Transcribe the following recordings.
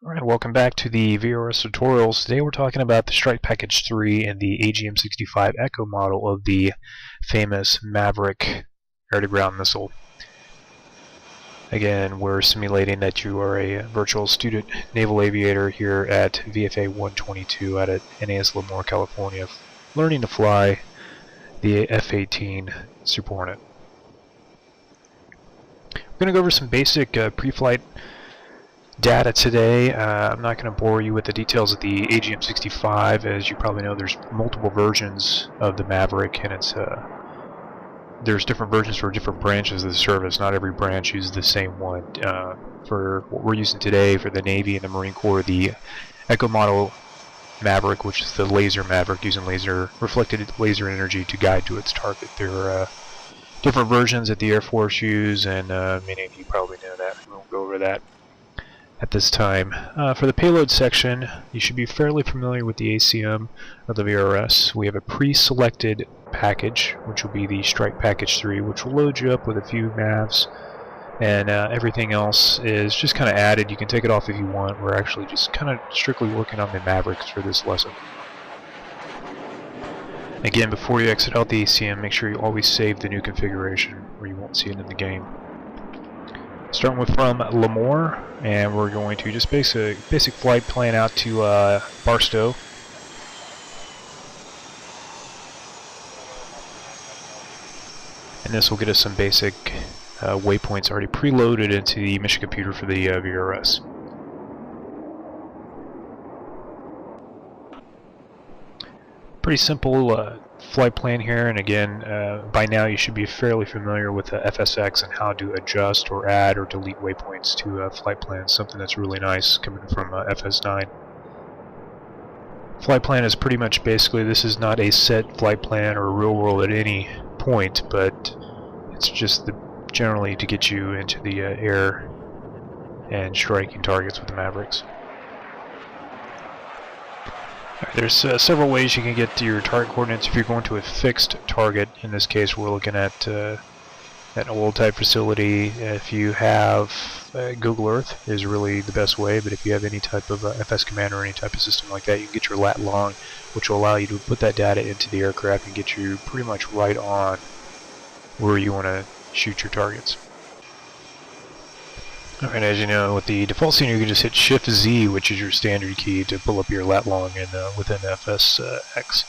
Alright, welcome back to the VRS tutorials. Today we're talking about the Strike Package 3 and the AGM-65 Echo model of the famous Maverick air-to-ground missile. Again, we're simulating that you are a virtual student naval aviator here at VFA 122 out at NAS Lemoore, California, learning to fly the F-18 Super Hornet. We're going to go over some basic pre-flight data today. I'm not going to bore you with the details of the AGM-65. As you probably know, there's multiple versions of the Maverick, and there's different versions for different branches of the service. Not every branch uses the same one. For what we're using today for the Navy and the Marine Corps, the Echo model Maverick, which is the laser Maverick, using reflected laser energy to guide to its target. There are different versions that the Air Force use, and many of you probably know that. We won't go over that at this time. For the payload section, you should be fairly familiar with the ACM of the VRS. We have a pre-selected package, which will be the Strike Package 3, which will load you up with a few MAVs, and everything else is just kind of added. You can take it off if you want. We're actually just kind of strictly working on the Mavericks for this lesson. Again, before you exit out the ACM, make sure you always save the new configuration, or you won't see it in the game. Starting with from Lemoore, and we're going to just basic flight plan out to Barstow. And this will get us some basic waypoints already preloaded into the mission computer for the VRS. Pretty simple flight plan here, and again, by now you should be fairly familiar with the FSX and how to adjust or add or delete waypoints to flight plans, something that's really nice coming from FS9. Flight plan is pretty much basically, this is not a set flight plan or real world at any point, but it's just generally to get you into the air and striking targets with the Mavericks. There's several ways you can get to your target coordinates if you're going to a fixed target. In this case, we're looking at an oil type facility. If you have Google Earth is really the best way, but if you have any type of FS Command or any type of system like that, you can get your lat long, which will allow you to put that data into the aircraft and get you pretty much right on where you want to shoot your targets. Alright, as you know, with the default scene, you can just hit Shift-Z, which is your standard key, to pull up your lat long within FSX.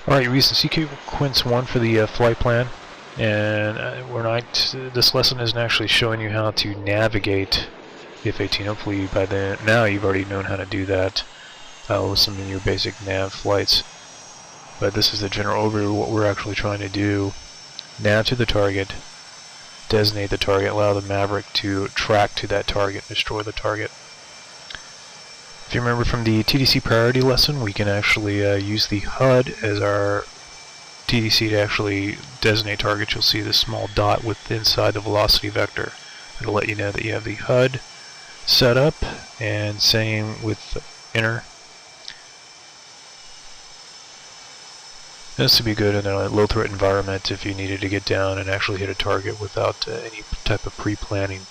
Alright, you're using sequence 1 for the flight plan, and this lesson isn't actually showing you how to navigate the F-18. Hopefully by then, now you've already known how to do that with some of your basic nav flights. But this is the general overview of what we're actually trying to do. Nav to the target, designate the target, allow the Maverick to track to that target, destroy the target. If you remember from the TDC priority lesson, we can actually use the HUD as our TDC to actually designate targets. You'll see this small dot inside the velocity vector. It'll let you know that you have the HUD set up, and same with enter. This would be good in a low threat environment if you needed to get down and actually hit a target without any type of pre-planning.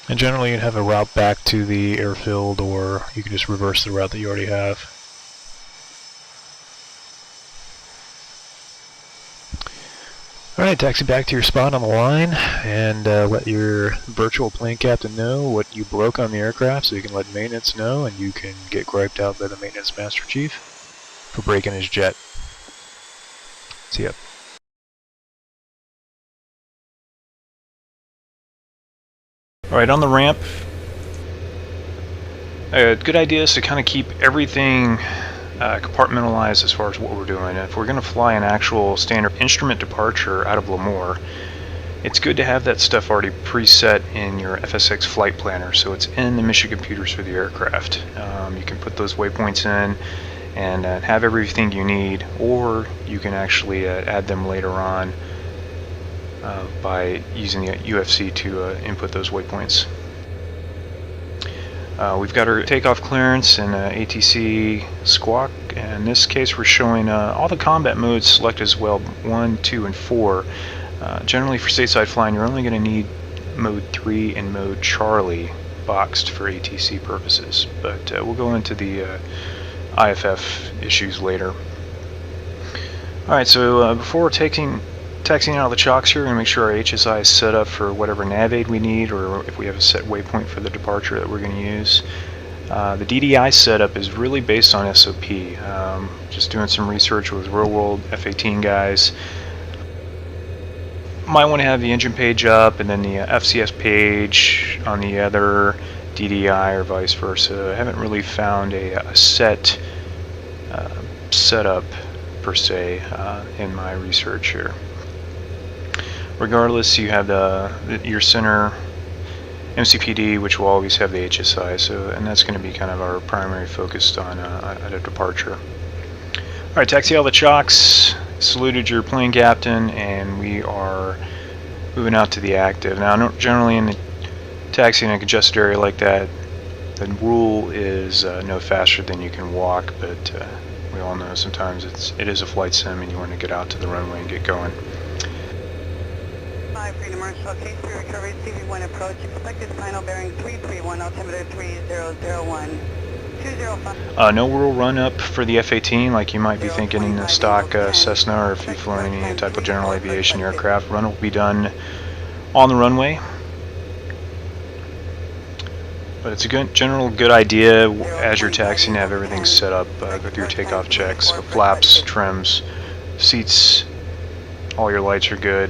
And generally you'd have a route back to the airfield, or you can just reverse the route that you already have. Alright, taxi back to your spot on the line, and let your virtual plane captain know what you broke on the aircraft, so you can let maintenance know, and you can get griped out by the maintenance master chief for breaking his jet. See ya. Alright, on the ramp, a good idea is to kind of keep everything compartmentalized as far as what we're doing. If we're going to fly an actual standard instrument departure out of Lemoore, it's good to have that stuff already preset in your FSX flight planner, so it's in the mission computers for the aircraft. You can put those waypoints in and have everything you need, or you can actually add them later on by using the UFC to input those waypoints. We've got our takeoff clearance and ATC squawk, and in this case we're showing all the combat modes selected as well, 1, 2, and 4. Generally for stateside flying, you're only going to need mode 3 and mode Charlie boxed for ATC purposes, but we'll go into the IFF issues later. Alright, so before taxiing out of the chocks here, we're going to make sure our HSI is set up for whatever nav aid we need, or if we have a set waypoint for the departure that we're going to use. The DDI setup is really based on SOP. Just doing some research with real-world F-18 guys. Might want to have the engine page up and then the FCS page on the other DDI or vice versa. I haven't really found a set setup per se in my research here. Regardless, you have your center MCPD, which will always have the HSI, and that's going to be kind of our primary focus on at a departure. Alright, taxi out of the chocks, saluted your plane captain, and we are moving out to the active. Now, generally in the taxi in a congested area like that, the rule is no faster than you can walk, but we all know sometimes it is a flight sim and you want to get out to the runway and get going. 5 Freedom Marshal, Case 3 recovery, CV1 approach, expected final bearing 331, altimeter 3001. 205. No rule run up for the F-18 like you might be thinking in the stock Cessna, or if you've flown any type of general aviation aircraft. Run will be done on the runway. But it's a good idea as you're taxiing to have everything set up. Go through your takeoff checks, flaps, trims, seats, all your lights are good,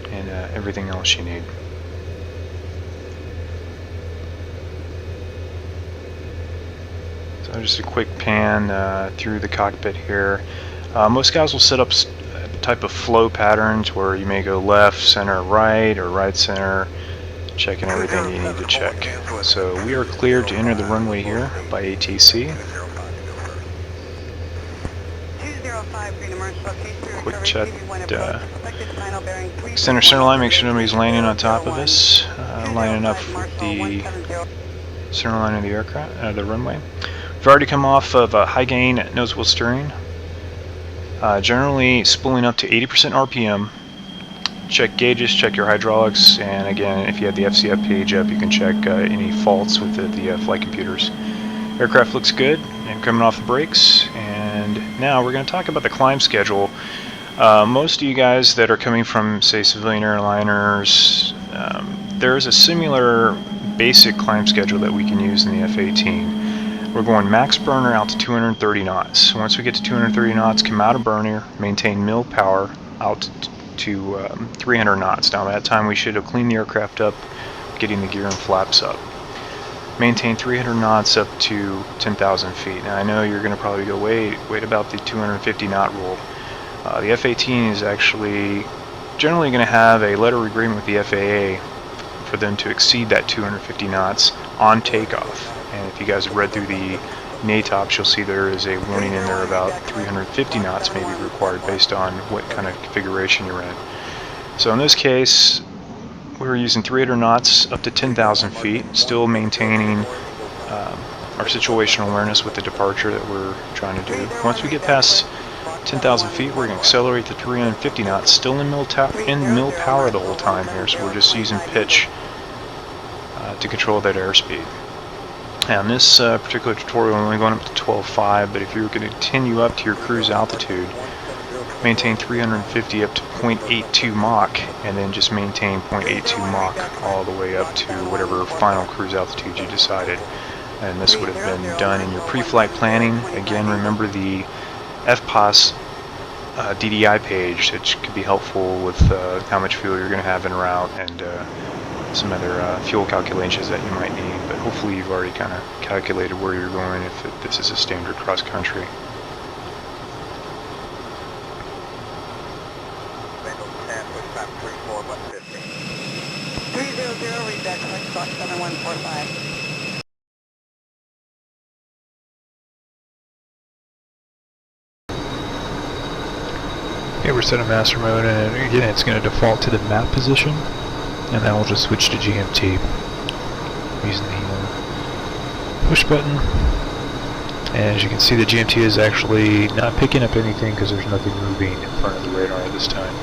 and everything else you need. So just a quick pan through the cockpit here. Most guys will set up type of flow patterns where you may go left, center, right, or right, center, checking everything you need to check. So we are cleared to enter the runway here by ATC. Quick check. Center line, make sure nobody's landing on top of us. Lining up with the center line of the aircraft, the runway. We've already come off of high gain nose wheel steering. Generally spooling up to 80% RPM. Check gauges, check your hydraulics, and again, if you have the FCF page up, you can check any faults with the flight computers. Aircraft looks good, and coming off the brakes. And now we're going to talk about the climb schedule. Most of you guys that are coming from, say, civilian airliners, there's a similar basic climb schedule that we can use in the F-18. We're going max burner out to 230 knots. Once we get to 230 knots, come out of burner, maintain mil power out to 300 knots. Now, at that time, we should have cleaned the aircraft up, getting the gear and flaps up. Maintain 300 knots up to 10,000 feet. Now, I know you're going to probably go, wait about the 250 knot rule. The F-18 is actually generally going to have a letter of agreement with the FAA for them to exceed that 250 knots on takeoff. And if you guys have read through the NATOPS, you'll see there is a warning in there about 350 knots may be required based on what kind of configuration you're in. So in this case, we're using 300 knots up to 10,000 feet, still maintaining our situational awareness with the departure that we're trying to do. Once we get past 10,000 feet, we're going to accelerate to 350 knots, still in mil power the whole time here, so we're just using pitch to control that airspeed. Now, in this particular tutorial, we're only going up to 12.5, but if you're going to continue up to your cruise altitude, maintain 350 up to 0.82 Mach, and then just maintain 0.82 Mach all the way up to whatever final cruise altitude you decided. And this would have been done in your pre-flight planning. Again, remember the FPOS DDI page, which could be helpful with how much fuel you're going to have en route and some other fuel calculations that you might need, but hopefully you've already kind of calculated where you're going if this is a standard cross-country. Okay, we're set in master mode, and again it's going to default to the map position, and then we'll just switch to GMT using the push button. And as you can see, the GMT is actually not picking up anything because there's nothing moving in front of the radar at this time.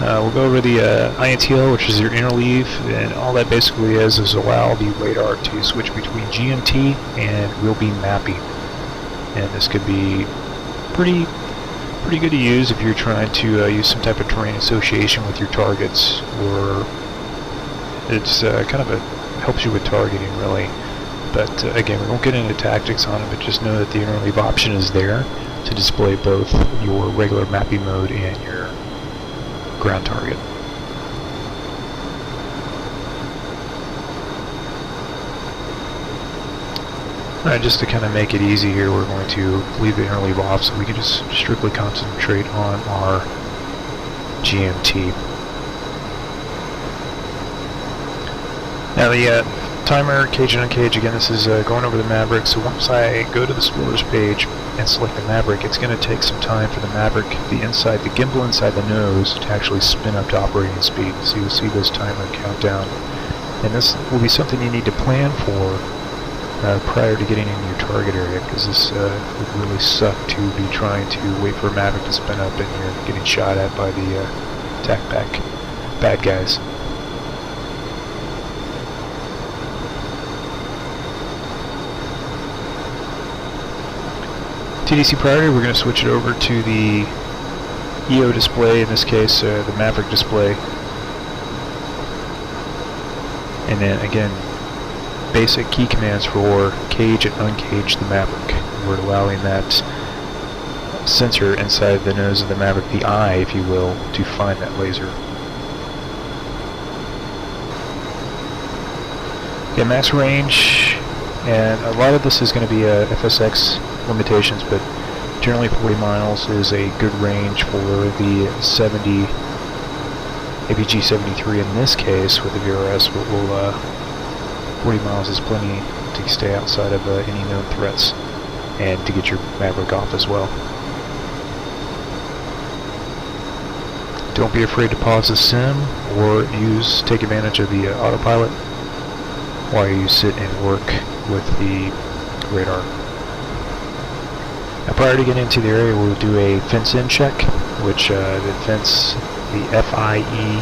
We'll go over the INTL, which is your interleave, and all that basically is allow the radar to switch between GMT and real beam mapping. And this could be pretty good to use if you're trying to use some type of terrain association with your targets, or it's helps you with targeting really. But again, we won't get into tactics on it, but just know that the interleave option is there to display both your regular mapping mode and your ground target. Alright, just to kind of make it easy here, we're going to leave the interleave off so we can just strictly concentrate on our GMT. Now the timer, cage and uncage, again this is going over the Maverick, so once I go to the spoilers page and select the Maverick, it's going to take some time for the Maverick, the gimbal inside the nose, to actually spin up to operating speed. So you'll see this timer countdown, and this will be something you need to plan for prior to getting into your target area, because this would really suck to be trying to wait for a Maverick to spin up and you're getting shot at by the Tacpack bad guys. TDC priority, we're going to switch it over to the EO display, in this case the Maverick display, and then again basic key commands for cage and uncage the Maverick. We're allowing that sensor inside the nose of the Maverick, the eye if you will, to find that laser. Okay, max range, and a lot of this is going to be FSX limitations, but generally 40 miles is a good range for the 70 APG-73 in this case with the VRS, but we'll 40 miles is plenty to stay outside of any known threats and to get your Maverick off as well. Don't be afraid to pause the sim or take advantage of the autopilot while you sit and work with the radar. Now prior to getting into the area, we'll do a fence-in check, which the fence, the FIENCE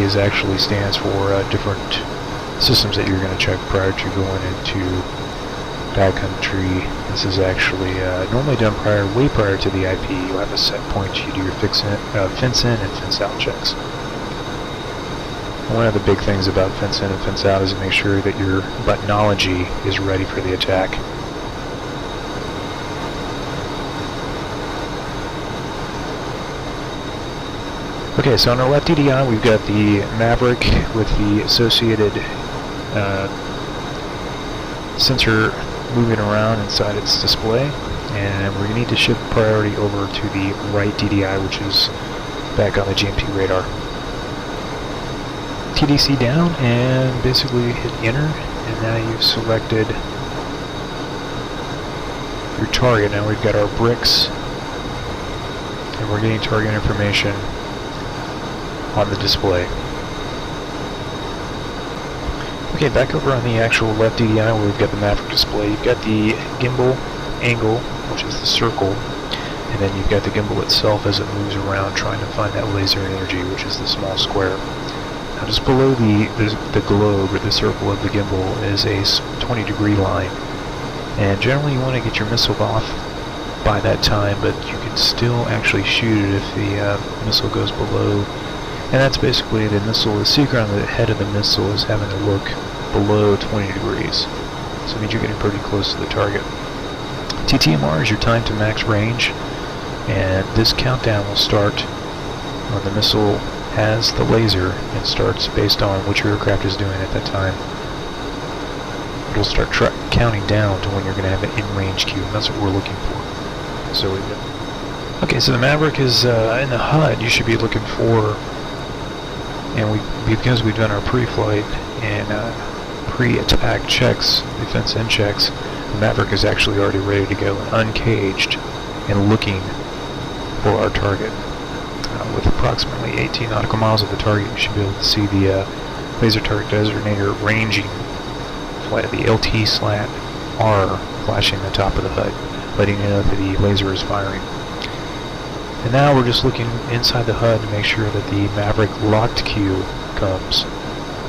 is actually stands for different systems that you're going to check prior to going into backcountry. This is actually normally done way prior to the IP. You'll have a set point. You do your fence-in and fence-out checks. One of the big things about fence-in and fence-out is to make sure that your buttonology is ready for the attack. Okay, so on our left DDI we've got the Maverick with the associated sensor moving around inside its display, and we're going to need to shift priority over to the right DDI, which is back on the GMT radar. TDC down and basically hit enter, and now you've selected your target. Now we've got our bricks and we're getting target information on the display. Okay, back over on the actual left DDI where we've got the Maverick display, you've got the gimbal angle, which is the circle, and then you've got the gimbal itself as it moves around trying to find that laser energy, which is the small square. Now just below the globe, or the circle of the gimbal, is a 20-degree line, and generally you want to get your missile off by that time, but you can still actually shoot it if the missile goes below. And that's basically the missile. The secret on the head of the missile is having to look below 20 degrees. So it means you're getting pretty close to the target. TTMR is your time to max range, and this countdown will start when the missile has the laser and starts based on which your aircraft is doing at that time. It'll start counting down to when you're going to have an in-range cue, and that's what we're looking for. So we go. Okay, so the Maverick is in the HUD. You should be looking for, and because we've done our pre-flight and pre-attack checks, defense-in checks, the Maverick is actually already ready to go and uncaged and looking for our target. With approximately 18 nautical miles of the target, you should be able to see the laser target designator ranging, the LT/R flashing the top of the HUD, letting you know that the laser is firing. And now we're just looking inside the HUD to make sure that the Maverick locked queue comes,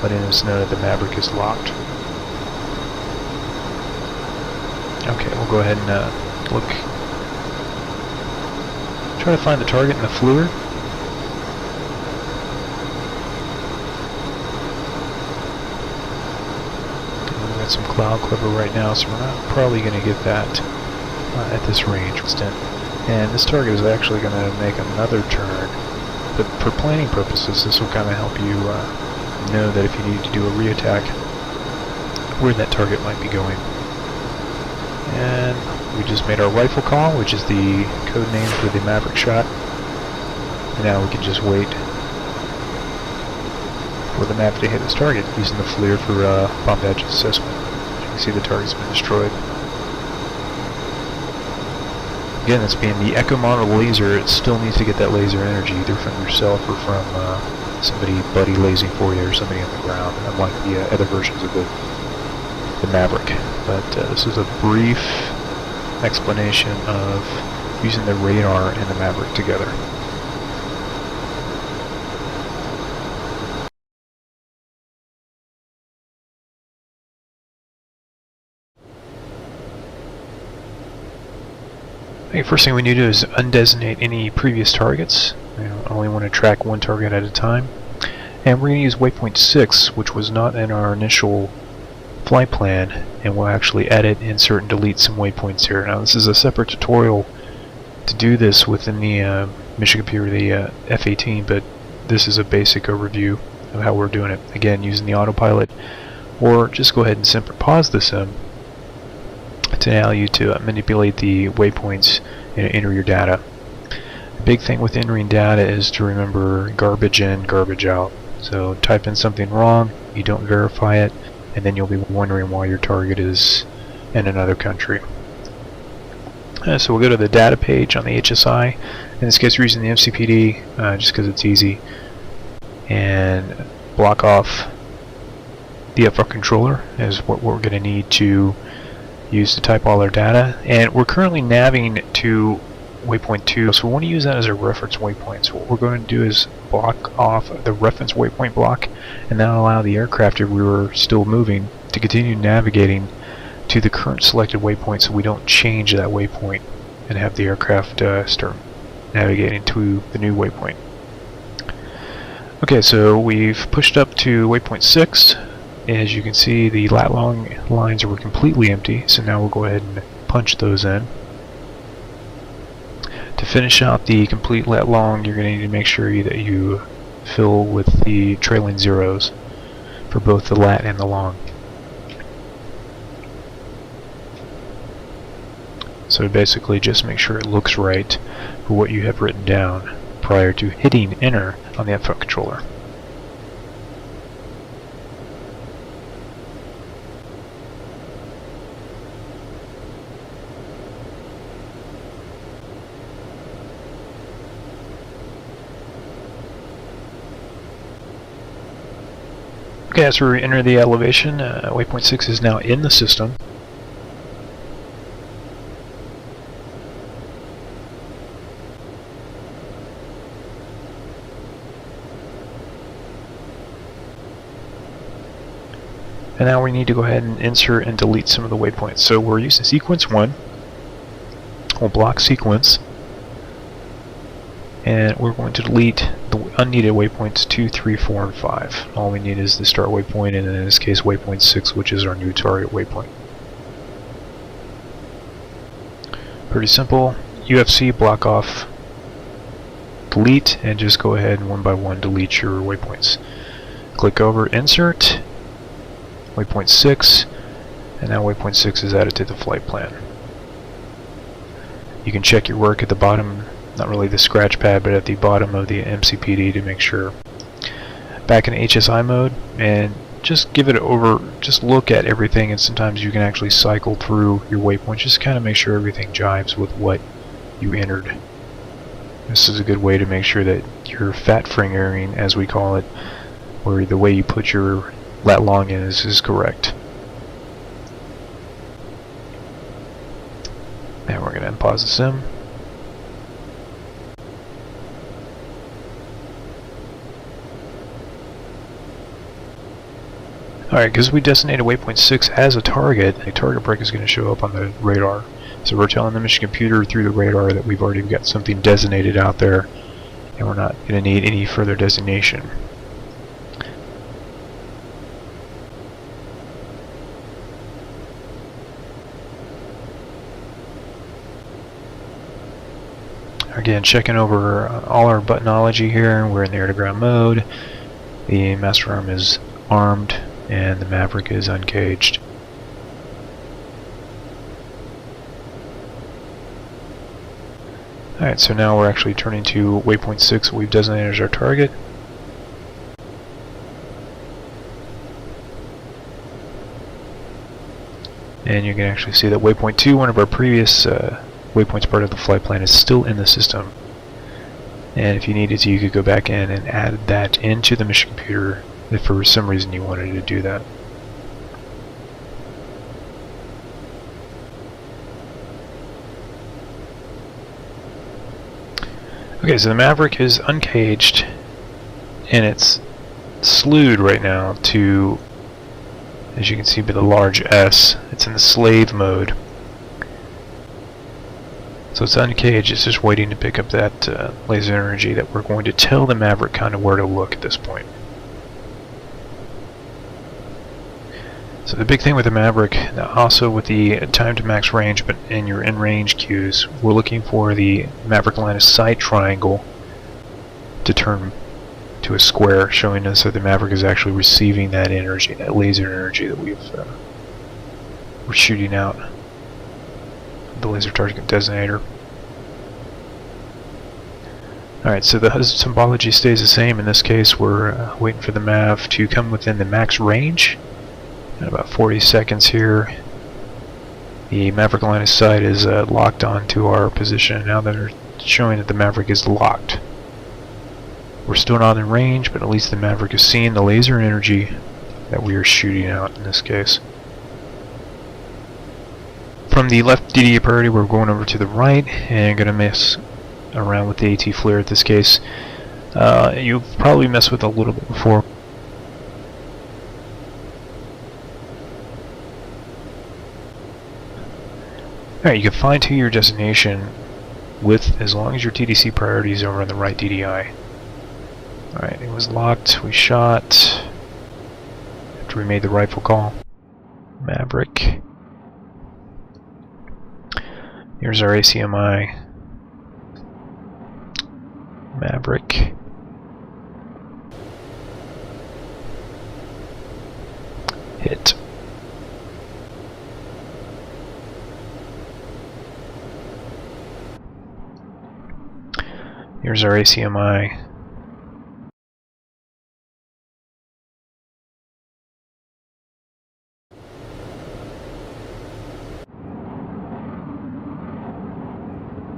letting us know that the Maverick is locked. Okay, we'll go ahead and look. Try to find the target in the FLIR. We've got some cloud cover right now, so we're not probably going to get that at this range extent. And this target is actually going to make another turn, but for planning purposes, this will kind of help you know that if you need to do a re-attack, where that target might be going. And we just made our rifle call, which is the code name for the Maverick shot. And now we can just wait for the Maverick to hit its target using the FLIR for bomb damage assessment. As you can see, the target's been destroyed. Again, that's being the Echo model laser. It still needs to get that laser energy, either from yourself or from somebody buddy lasing for you or somebody on the ground, unlike the other versions of the Maverick. But this is a brief explanation of using the radar and the Maverick together. Okay, first thing we need to do is undesignate any previous targets. We only want to track one target at a time. And we're going to use waypoint 6, which was not in our initial flight plan, and we'll actually edit, insert, and delete some waypoints here. Now this is a separate tutorial to do this within the mission computer, the F-18, but this is a basic overview of how we're doing it. Again, using the autopilot, or just go ahead and simply pause the sim to allow you to manipulate the waypoints and enter your data. The big thing with entering data is to remember garbage in, garbage out. So type in something wrong, you don't verify it, and then you'll be wondering why your target is in another country. So we'll go to the data page on the HSI. In this case, we're using the MCPD just because it's easy, and block off the FR controller is what we're going to need to use to type all our data. And we're currently naviging to waypoint 2, so we want to use that as a reference waypoint. So what we're going to do is block off the reference waypoint block, and that'll allow the aircraft, if we were still moving, to continue navigating to the current selected waypoint, so we don't change that waypoint and have the aircraft start navigating to the new waypoint. Okay, so we've pushed up to waypoint 6. As you can see, the lat long lines were completely empty, so now we'll go ahead and punch those in. To finish out the complete lat long, you're going to need to make sure that you fill with the trailing zeros for both the lat and the long. So basically just make sure it looks right for what you have written down prior to hitting enter on the FR controller. Okay, as we enter the elevation, waypoint 6 is now in the system. And now we need to go ahead and insert and delete some of the waypoints. So we're using sequence 1. We'll block sequence. And we're going to delete the unneeded waypoints 2, 3, 4, and 5. All we need is the start waypoint, and in this case waypoint 6, which is our new target waypoint. Pretty simple. UFC, block off, delete, and just go ahead and one by one delete your waypoints. Click over, insert, waypoint 6, and now waypoint 6 is added to the flight plan. You can check your work at the bottom, not really the scratch pad, but at the bottom of the MCPD to make sure. Back in HSI mode, and just give it over, just look at everything, and sometimes you can actually cycle through your waypoints, just kind of make sure everything jives with what you entered. This is a good way to make sure that your fat fingering, as we call it, or the way you put your lat long in is correct. Now we're going to unpause the sim. Alright, because we designated waypoint 6 as a target break is going to show up on the radar. So we're telling the mission computer through the radar that we've already got something designated out there, and we're not going to need any further designation. Again, checking over all our buttonology here. We're in the air-to-ground mode. The master arm is armed, and the Maverick is uncaged. Alright, so now we're actually turning to waypoint 6 that we've designated as our target. And you can actually see that waypoint 2, one of our previous waypoints part of the flight plan, is still in the system. And if you needed to, you could go back in and add that into the mission computer if for some reason you wanted to do that. Okay, so the Maverick is uncaged, and it's slewed right now to, as you can see by the large S, it's in the slave mode. So it's uncaged, it's just waiting to pick up that laser energy that we're going to tell the Maverick kind of where to look at this point. So the big thing with the Maverick, also with the time to max range, but in your in-range cues, we're looking for the Maverick line of sight triangle to turn to a square, showing us that the Maverick is actually receiving that energy, that laser energy that we're shooting out. The laser target designator. Alright, so the symbology stays the same. In this case, we're waiting for the MAV to come within the max range. In about 40 seconds here, the Maverick line of sight is locked onto our position. Now they're showing that the Maverick is locked. We're still not in range, but at least the Maverick is seeing the laser energy that we are shooting out in this case. From the left DDA priority, we're going over to the right and going to mess around with the AT flare at this case. You've probably messed with it a little bit before. Alright, you can fine tune your destination with, as long as your TDC priority is over on the right DDI. Alright, it was locked, we shot after we made the rifle call. Maverick. Here's our ACMI. Maverick. Hit. Here's our ACMI.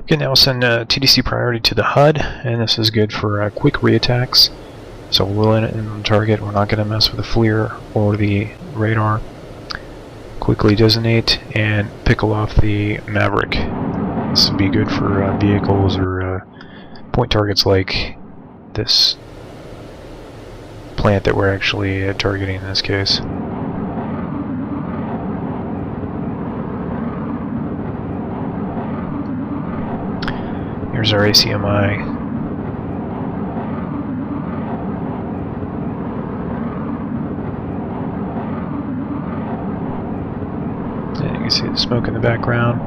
Okay, now we'll send TDC priority to the HUD, and this is good for quick reattacks. So we'll in it in the target. We're not going to mess with the FLIR or the radar. Quickly designate and pickle off the Maverick. This would be good for vehicles or point targets like this plant that we're actually targeting in this case. Here's our ACMI. And you can see the smoke in the background.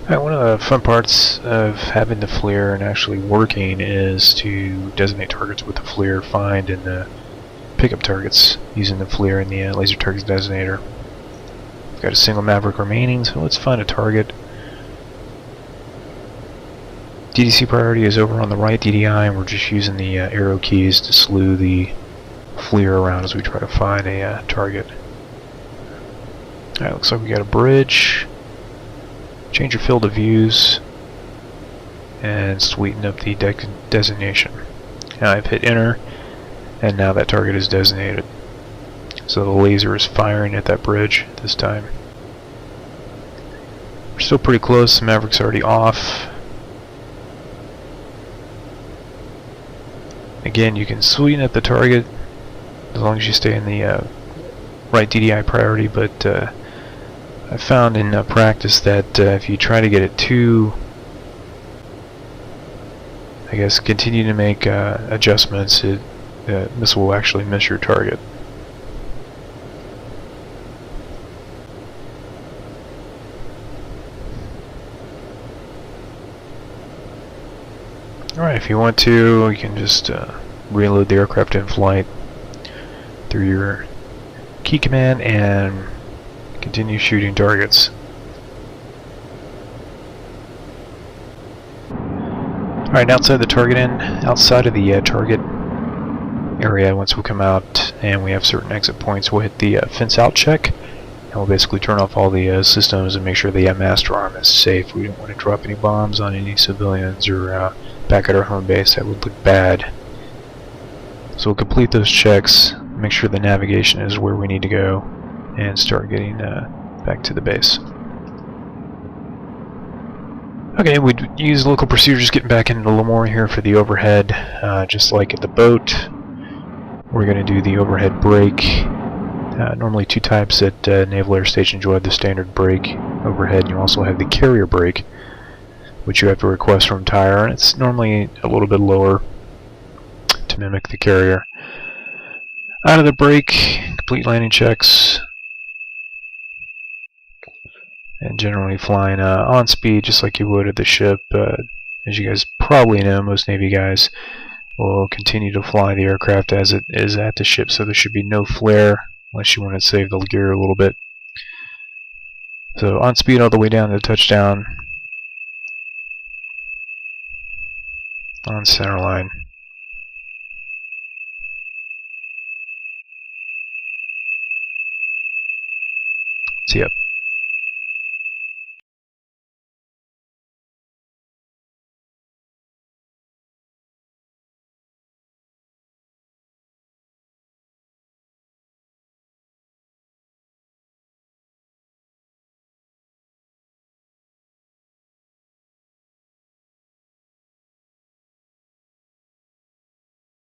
Alright, one of the fun parts of having the FLIR and actually working is to designate targets with the FLIR, find and pick up targets using the FLIR and the laser targets designator. We've got a single Maverick remaining, so let's find a target. DDC priority is over on the right DDI, and we're just using the arrow keys to slew the FLIR around as we try to find a target. Alright, looks like we got a bridge. Change your field of views and sweeten up the designation. Now I've hit enter, and now that target is designated. So the laser is firing at that bridge this time. We're still pretty close. The Maverick's already off. Again, you can sweeten up the target as long as you stay in the right DDI priority, but I found in practice that if you try to get it too, I guess, continue to make adjustments, this will actually miss your target. Alright, if you want to, you can just reload the aircraft in flight through your key command and continue shooting targets. Alright, outside the target end, outside of the target area, once we come out and we have certain exit points, we'll hit the fence out check, and we'll basically turn off all the systems and make sure the master arm is safe. We don't want to drop any bombs on any civilians or back at our home base. That would look bad. So we'll complete those checks, make sure the navigation is where we need to go, and start getting back to the base. Okay, we'd use local procedures getting back into Lemoore here for the overhead. Just like at the boat, we're going to do the overhead brake. Normally two types at Naval Air Station. You'll have the standard brake overhead, and you also have the carrier brake, which you have to request from Tire, and it's normally a little bit lower to mimic the carrier. Out of the brake, complete landing checks, and generally flying on speed just like you would at the ship. As you guys probably know, most Navy guys will continue to fly the aircraft as it is at the ship, so there should be no flare unless you want to save the gear a little bit. So on speed all the way down to touchdown on center line. See ya.